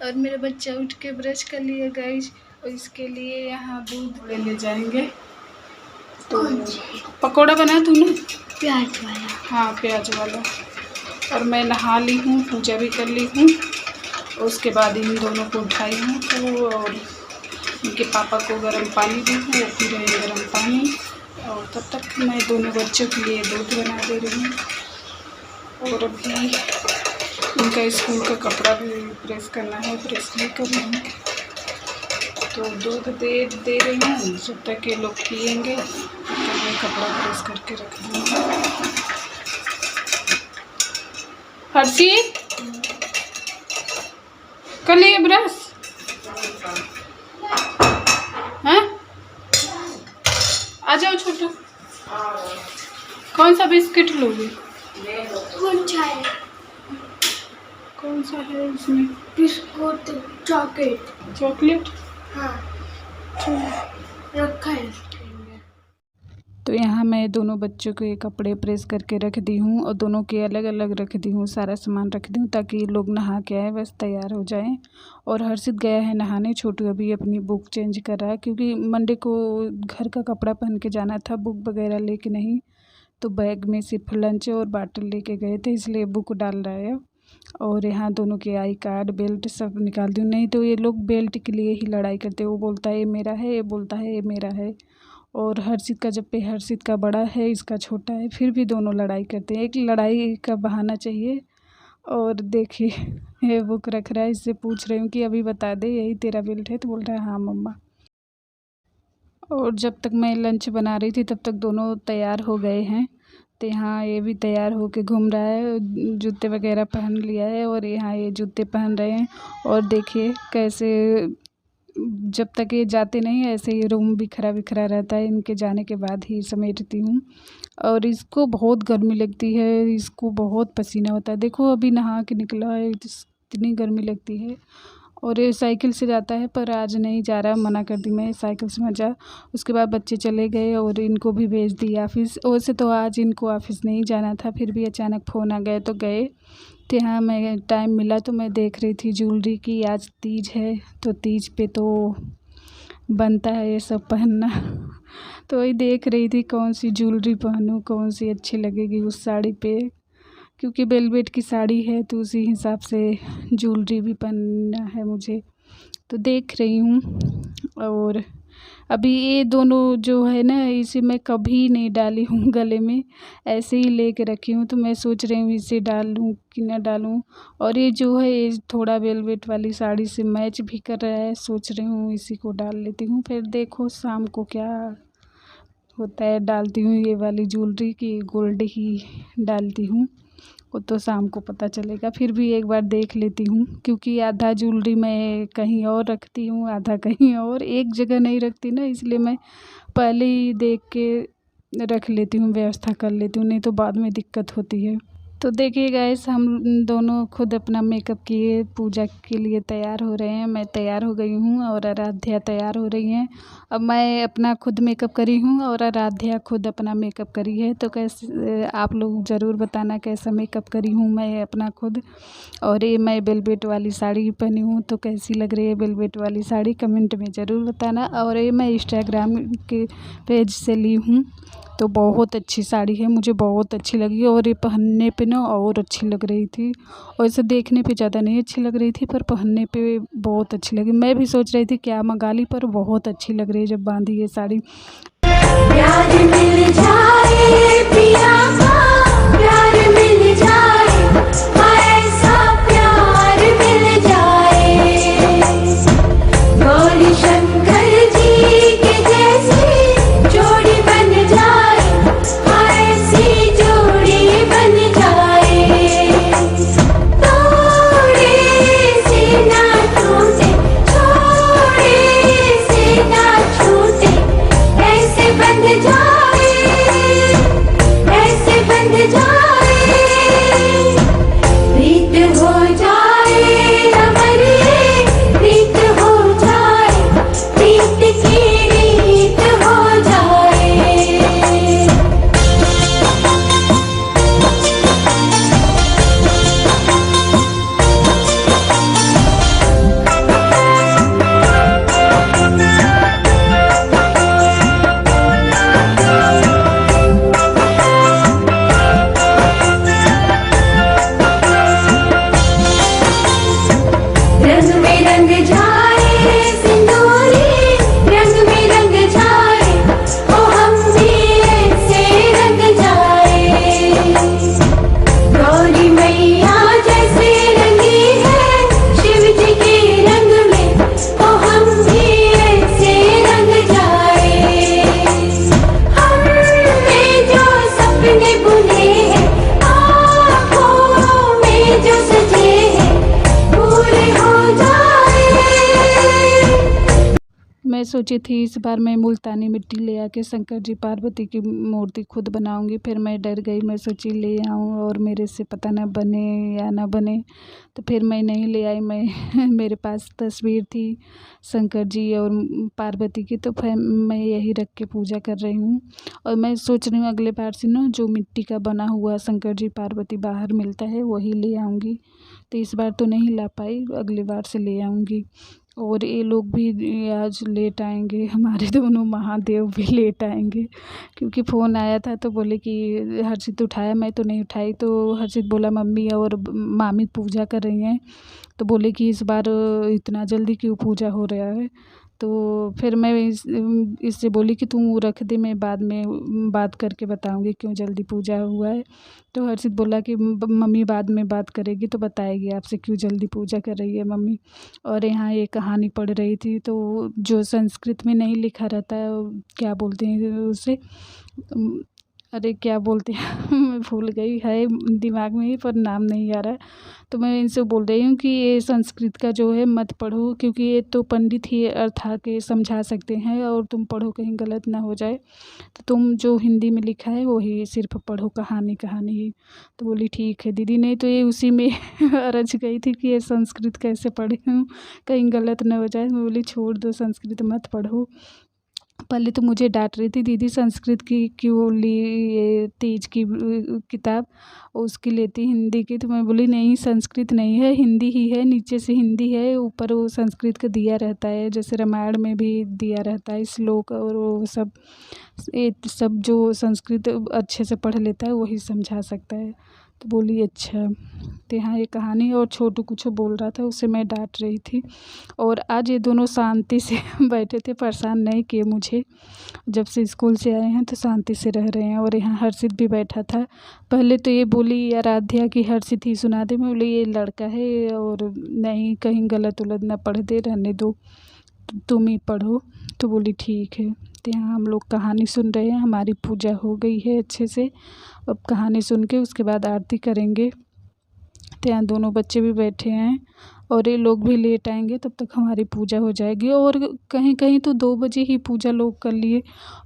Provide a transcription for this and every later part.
और मेरा बच्चा उठ के ब्रश कर लिया गाइस। और इसके लिए यहाँ दूध ले जाएंगे। तो पकौड़ा बना तूने? प्याज वाला। हाँ प्याज वाला। और मैं नहा ली हूँ, पूजा भी कर ली हूँ। उसके बाद इन दोनों को उठाई हूँ तो और उनके पापा को गर्म पानी दी हूँ, वो पी रहे हैं गर्म पानी। और तब तक मैं दोनों बच्चों के लिए दूध बना दे रही हूँ। और अभी इनका स्कूल का कपड़ा भी प्रेस करना है, प्रेस भी कर रही हूँ। तो दूध दे रही हूँ, जब तक ये लोग पिएंगे तो मैं कपड़ा प्रेस करके रख दूँगी। हर्षी कर लिए ब्रश? हैं? आ जाओ छोटू। कौन सा बिस्किट लोगे? कौन सा है इसमें? Biscuit chocolate. चॉकलेट? हाँ रखा है। तो यहाँ मैं दोनों बच्चों के कपड़े प्रेस करके रख दी हूँ और दोनों के अलग अलग रख दी हूँ, सारा सामान रख दी हूँ ताकि लोग नहा के आए बस तैयार हो जाएं। और हर्षित गया है नहाने, छोटू अभी अपनी बुक चेंज कर रहा है क्योंकि मंडे को घर का कपड़ा पहन के जाना था, बुक वगैरह लेके नहीं। तो बैग में सिर्फ लंच और बाटल लेके गए थे, इसलिए बुक डाल रहा है। और यहाँ दोनों के आई कार्ड बेल्ट सब निकाल दूँ, नहीं तो ये लोग बेल्ट के लिए ही लड़ाई करते। वो बोलता है ये मेरा है, ये बोलता है ये मेरा है। और हर्षित का जब पे हर्षित का बड़ा है, इसका छोटा है, फिर भी दोनों लड़ाई करते हैं। एक लड़ाई का बहाना चाहिए। और देखिए ये बुक रख रहा है, इससे पूछ रही हूँ कि अभी बता दे यही तेरा बेल्ट है, तो बोल रहा है हाँ मम्मा। और जब तक मैं लंच बना रही थी तब तक दोनों तैयार हो गए हैं। तो यहाँ ये भी तैयार होके घूम रहा है, जूते वगैरह पहन लिया है और यहाँ ये जूते पहन रहे हैं। और देखिए कैसे जब तक ये जाते नहीं ऐसे ही रूम बिखरा बिखरा रहता है, इनके जाने के बाद ही समेटती हूँ। और इसको बहुत गर्मी लगती है, इसको बहुत पसीना होता है। देखो अभी नहा के निकला है, इतनी गर्मी लगती है। और ये साइकिल से जाता है पर आज नहीं जा रहा, मना कर दी मैं साइकिल से मत जा। उसके बाद बच्चे चले गए और इनको भी भेज दिया ऑफिस। वैसे तो आज इनको ऑफिस नहीं जाना था, फिर भी अचानक फ़ोन आ गए तो गए। तो यहाँ मैं टाइम मिला तो मैं देख रही थी ज्वेलरी की, आज तीज है तो तीज पे तो बनता है ये सब पहनना। तो वही देख रही थी कौन सी ज्वेलरी पहनूँ, कौन सी अच्छी लगेगी उस साड़ी पे, क्योंकि वेलवेट की साड़ी है तो उसी हिसाब से ज्वेलरी भी पहनना है मुझे। तो देख रही हूँ। और अभी ये दोनों जो है ना, इसे मैं कभी नहीं डाली हूँ गले में, ऐसे ही लेके रखी हूँ। तो मैं सोच रही हूँ इसे डालूँ कि ना डालूँ। और ये जो है ये थोड़ा वेलवेट वाली साड़ी से मैच भी कर रहा है, सोच रही हूँ इसी को डाल लेती हूँ। फिर देखो शाम को क्या होता है, डालती हूँ ये वाली ज्वेलरी की गोल्ड ही डालती हूँ, वो तो शाम को पता चलेगा। फिर भी एक बार देख लेती हूँ क्योंकि आधा ज्वेलरी मैं कहीं और रखती हूँ, आधा कहीं और, एक जगह नहीं रखती ना, इसलिए मैं पहले ही देख के रख लेती हूँ, व्यवस्था कर लेती हूँ, नहीं तो बाद में दिक्कत होती है। तो देखिए गाइस, हम दोनों खुद अपना मेकअप किए, पूजा के लिए तैयार हो रहे हैं। मैं तैयार हो गई हूँ और आराध्या तैयार हो रही हैं। अब मैं अपना खुद मेकअप करी हूँ और आराध्या खुद अपना मेकअप करी है। तो कैसे आप लोग ज़रूर बताना कैसा मेकअप करी हूँ मैं अपना खुद। और ये मैं वेलवेट वाली साड़ी पहनी हूँ, तो कैसी लग रही है वेलवेट वाली साड़ी कमेंट में ज़रूर बताना। और ये मैं इंस्टाग्राम के पेज से ली हूँ, तो बहुत अच्छी साड़ी है, मुझे बहुत अच्छी लगी। और ये पहनने पे ना और अच्छी लग रही थी, और इसे देखने पे ज़्यादा नहीं अच्छी लग रही थी पर पहनने पे बहुत अच्छी लगी। मैं भी सोच रही थी क्या मंगा ली, पर बहुत अच्छी लग रही है जब बांधी ये साड़ी। प्यार मिल जाए पिया का, प्यार मिल जाए, ऐसा प्यार मिल जाए, गौरी शंकर जी के जैसी जोड़ी बन जाए, ऐसी जोड़ी बन जाए, थोड़े से ना छूटे, थोड़े से ना छूटे, ऐसे बन जाए सोची थी इस बार मैं मुल्तानी मिट्टी ले आके शंकर जी पार्वती की मूर्ति खुद बनाऊंगी। फिर मैं डर गई, मैं सोची ले आऊँ और मेरे से पता ना बने या ना बने, तो फिर मैं नहीं ले आई। मैं मेरे पास तस्वीर थी शंकर जी और पार्वती की, तो फिर मैं यही रख के पूजा कर रही हूँ। और मैं सोच रही हूँ अगले बार से ना जो मिट्टी का बना हुआ शंकर जी पार्वती बाहर मिलता है वही ले आऊँगी। तो इस बार तो नहीं ला पाई, अगली बार से ले आऊँगी। और ये लोग भी आज लेट आएंगे, हमारे दोनों महादेव भी लेट आएंगे, क्योंकि फ़ोन आया था तो बोले कि हर्षित उठाया, मैं तो नहीं उठाई। तो हर्षित बोला मम्मी और मामी पूजा कर रही हैं, तो बोले कि इस बार इतना जल्दी क्यों पूजा हो रहा है। तो फिर मैं इससे बोली कि तू रख दे, मैं बाद में बात करके बताऊंगी क्यों जल्दी पूजा हुआ है। तो हर्षित बोला कि मम्मी बाद में बात करेगी तो बताएगी आपसे क्यों जल्दी पूजा कर रही है मम्मी। और यहाँ ये कहानी पढ़ रही थी, तो जो संस्कृत में नहीं लिखा रहता है, क्या बोलते हैं उसे, अरे क्या बोलते हैं मैं भूल गई, है दिमाग में ही पर नाम नहीं आ रहा है। तो मैं इनसे बोल रही हूँ कि ये संस्कृत का जो है मत पढ़ो, क्योंकि ये तो पंडित ही अर्थ आके समझा सकते हैं, और तुम पढ़ो कहीं गलत ना हो जाए। तो तुम जो हिंदी में लिखा है वही सिर्फ पढ़ो, कहानी ही। तो बोली ठीक है दीदी। नहीं तो ये उसी में अरझ गई थी कि ये संस्कृत कैसे पढ़े हूँ, कहीं गलत ना हो जाए। मैं बोली छोड़ दो, संस्कृत मत पढ़ो। पहले तो मुझे डांट रही थी, दीदी संस्कृत की क्यों ली ये तीज की किताब, उसकी लेती हिंदी की। तो मैं बोली नहीं, संस्कृत नहीं है, हिंदी ही है, नीचे से हिंदी है, ऊपर वो संस्कृत का दिया रहता है, जैसे रामायण में भी दिया रहता है श्लोक, और वो सब ये सब जो संस्कृत अच्छे से पढ़ लेता है वही समझा सकता है। तो बोली अच्छा। तो यहाँ ये कहानी, और छोटू कुछ बोल रहा था उसे मैं डांट रही थी। और आज ये दोनों शांति से बैठे थे, परेशान नहीं किए मुझे। जब से स्कूल से आए हैं तो शांति से रह रहे हैं। और यहाँ हर्षित भी बैठा था। पहले तो ये बोली आराध्या की हर्षित ही सुना दे, मैं बोली ये लड़का है और नहीं कहीं गलत उलत ना पढ़ दे, रहने दो तुम ही पढ़ो। तो बोली ठीक है। तो यहाँ हम लोग कहानी सुन रहे हैं, हमारी पूजा हो गई है अच्छे से। अब कहानी सुन के उसके बाद आरती करेंगे। तो यहाँ दोनों बच्चे भी बैठे हैं और ये लोग भी लेट आएंगे, तब तक हमारी पूजा हो जाएगी। और कहीं कहीं तो 2 बजे ही पूजा लोग कर लिए,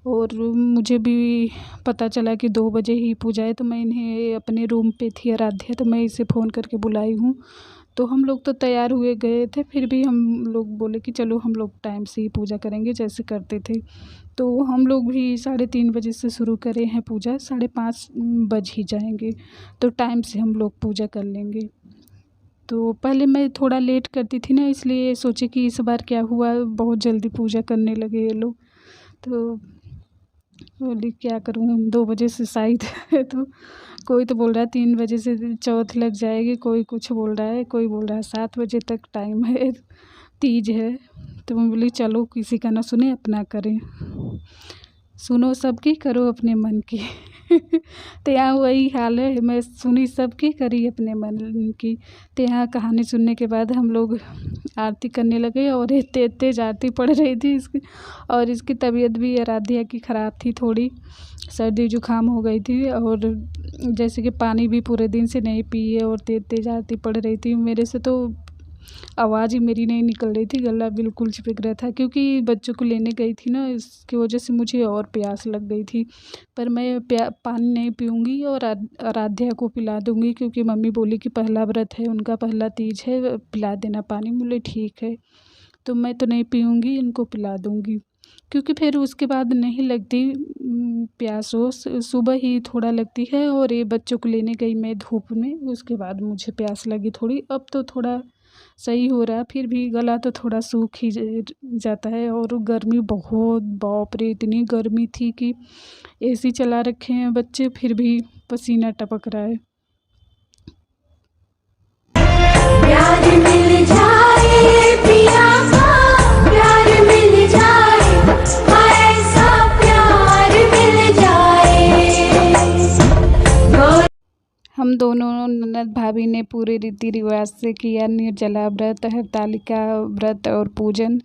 और मुझे भी पता चला कि 2 बजे ही पूजा है। तो मैं इन्हें अपने रूम पे थी आराध्या, तो मैं इसे फ़ोन करके बुलाई हूँ। तो हम लोग तो तैयार हुए गए थे, फिर भी हम लोग बोले कि चलो हम लोग टाइम से ही पूजा करेंगे जैसे करते थे। तो हम लोग भी 3:30 बजे से शुरू करे हैं पूजा, 5:30 बज ही जाएंगे, तो टाइम से हम लोग पूजा कर लेंगे। तो पहले मैं थोड़ा लेट करती थी ना, इसलिए सोचे कि इस बार क्या हुआ, बहुत जल्दी पूजा करने लगे ये लोग। तो बोली क्या करूँ, 2 बजे से शायद तो कोई तो बोल रहा है 3 बजे से चौथ लग जाएगी, कोई कुछ बोल रहा है, कोई बोल रहा है 7 बजे तक टाइम है, तीज है। तो मैं बोली चलो किसी का ना सुने, अपना करें, सुनो सबकी, करो अपने मन की तो यहाँ वही हाल है, मैं सुनी सबकी, करी अपने मन की। तो यहाँ कहानी सुनने के बाद हम लोग आरती करने लगे, और ये तेज तेज आरती पढ़ रही थी इसकी। और इसकी तबीयत भी आराध्या की ख़राब थी, थोड़ी सर्दी जुकाम हो गई थी, और जैसे कि पानी भी पूरे दिन से नहीं पिए, और तेज तेज आरती पढ़ रही थी। मेरे से तो आवाज़ ही मेरी नहीं निकल रही थी, गला बिल्कुल चिपक रहा था, क्योंकि बच्चों को लेने गई थी ना, इसकी वजह से मुझे और प्यास लग गई थी। पर मैं पानी नहीं पीऊँगी, और आराध्या को पिला दूँगी, क्योंकि मम्मी बोली कि पहला व्रत है उनका, पहला तीज है, पिला देना पानी। बोले ठीक है। तो मैं तो नहीं पीऊँगी, इनको पिला दूँगी, क्योंकि फिर उसके बाद नहीं लगती प्यास, हो सुबह ही थोड़ा लगती है। और ये बच्चों को लेने गई मैं धूप में, उसके बाद मुझे प्यास लगी थोड़ी। अब तो थोड़ा सही हो रहा है, फिर भी गला तो थोड़ा सूख ही जाता है। और गर्मी बहुत, बाप रे इतनी गर्मी थी कि एसी चला रखे हैं बच्चे, फिर भी पसीना टपक रहा है। प्यार मिल जाए पिया का, प्यार मिल जाए, ऐसा प्यार मिल जाए। हम दोनों ननद भाभी ने पूरे रीति रिवाज से किया निर्जला व्रत, हरतालिका व्रत और पूजन।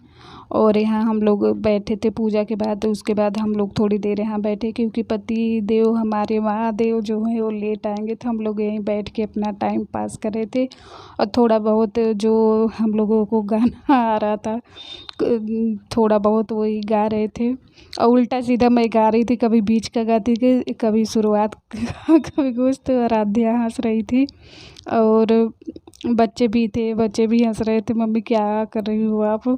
और यहाँ हम लोग बैठे थे पूजा के बाद। उसके बाद हम लोग थोड़ी देर यहाँ बैठे क्योंकि पति देव हमारे महादेव जो है वो लेट आएंगे, तो हम लोग यहीं बैठ के अपना टाइम पास कर रहे थे। और थोड़ा बहुत जो हम लोगों को गाना आ रहा था थोड़ा बहुत वही गा रहे थे, और उल्टा सीधा मैं गा रही थी, कभी बीच का गाती थी, कभी शुरुआत कभी कुछ। तो आराध्या हंस रही थी और बच्चे भी थे, बच्चे भी हंस रहे थे, मम्मी क्या कर रही हो आप?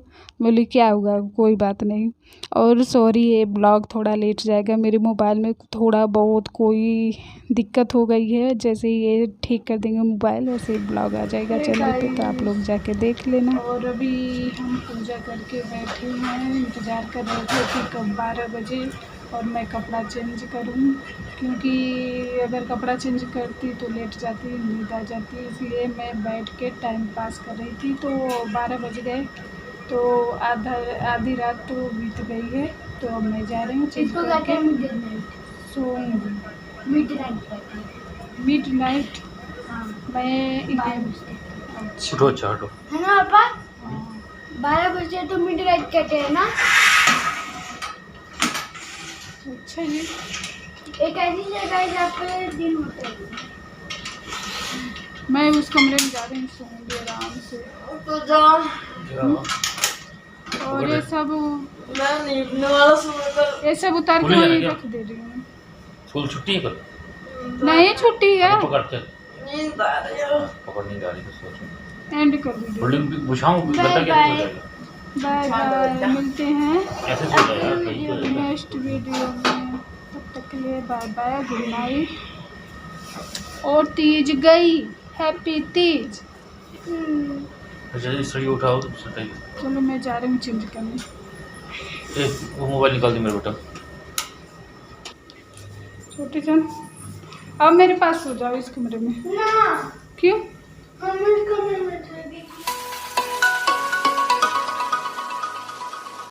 बोली क्या हुआ, कोई बात नहीं। और सॉरी ये ब्लॉग थोड़ा लेट जाएगा, मेरे मोबाइल में थोड़ा बहुत कोई दिक्कत हो गई है, जैसे ये ठीक कर देंगे मोबाइल वैसे ही ब्लॉग आ जाएगा चैनल पे, तो आप लोग जाके देख लेना। और अभी हम पूजा करके बैठे हैं, इंतज़ार कर रहे थे कि कब 12 बजे और मैं कपड़ा चेंज करूं, क्योंकि अगर कपड़ा चेंज करती तो लेट जाती, नींद आ जाती, इसलिए मैं बैठ के टाइम पास कर रही थी। तो 12 बज गए, तो आधी रात तो बीत गई है, तो अब मैं जा रही हूँ चेंज करके सोऊंगी। मिडनाइट मैं अच्छा हटो है ना पापा? 12 बजे तो मिड नाइट कहते हैं ना। अच्छा जी, एक ऐसी जगह है जहाँ पे दिन होता है। मैं उस कमरे में जा रही हूँ, सोऊंगी आराम से। तो जाओ। और ये सब मैं नींद वाला सोकर ये सब उतार के वहीं रख दे रही हूँ। स्कूल छुट्टी है कल? नहीं छुट्टी है, पकड़ते नींद आ रही है। पकड़ नहीं जा रही तो सोच एंड कर दीजिए। बिल्डिंग बुझाऊं बाय बता क्या बाय। हो जाएगा? बाय बाय, मिलते हैं ऐसे सो जाए यार कहीं तो जाएगा। नेक्स्ट वीडियो में, तब तक के लिए बाय बाय, गुड नाइट। और तीज गई, हैप्पी तीज। अच्छा इस तरह उठाओ तो सही। चलो मैं जा रही हूँ चेंज करने। ए वो मोबाइल निकाल दी मेरे बेटा। छोटे जन अब मेरे पास सो जाओ इस कमरे में। ना क्यों? हम इस कमरे में थे।